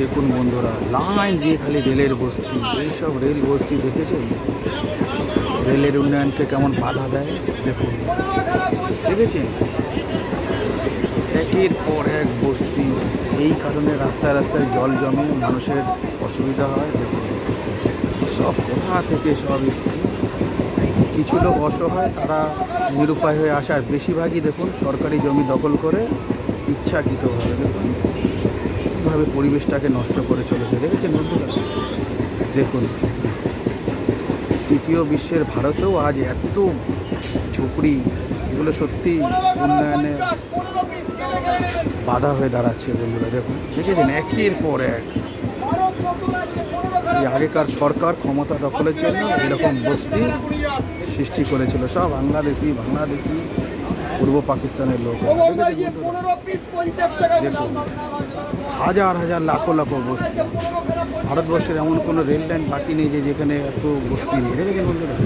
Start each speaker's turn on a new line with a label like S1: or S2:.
S1: দেখুন বন্ধুরা, লাইন দিয়ে খালি রেলের বস্তি। এইসব রেল বস্তি দেখেছেন? রেলের উন্নয়নকে কেমন বাধা দেয় দেখুন, দেখেছেন? একের পর এক বস্তি। এই কারণে রাস্তায় রাস্তায় জল জমে, মানুষের অসুবিধা হয়। দেখুন সব কোথা থেকে সব এসছে। কিছু লোক অসহায়, তারা নিরুপায় হয়ে আসে, আর বেশিরভাগই দেখুন সরকারি জমি দখল করে ইচ্ছাকৃতভাবে দেখুন কীভাবে পরিবেশটাকে নষ্ট করে চলেছে। দেখেছেন বন্ধুরা? দেখুন তৃতীয় বিশ্বের ভারতেও আজ এত ঝুপড়ি, এগুলো সত্যি উন্নয়নে বাধা হয়ে দাঁড়াচ্ছে বন্ধুরা। দেখুন দেখেছেন একের পর এক। এই আগেকার সরকার ক্ষমতা দখলের জন্য এরকম বস্তি সৃষ্টি করেছিল, সব বাংলাদেশি পূর্ব পাকিস্তানের লোক। দেখুন হাজার হাজার লাখো লাখো বস্তি। ভারতবর্ষের এমন কোনো রেল লাইন বাকি নেই যে যেখানে এত বস্তি নেই। দেখেছেন বন্ধুরা?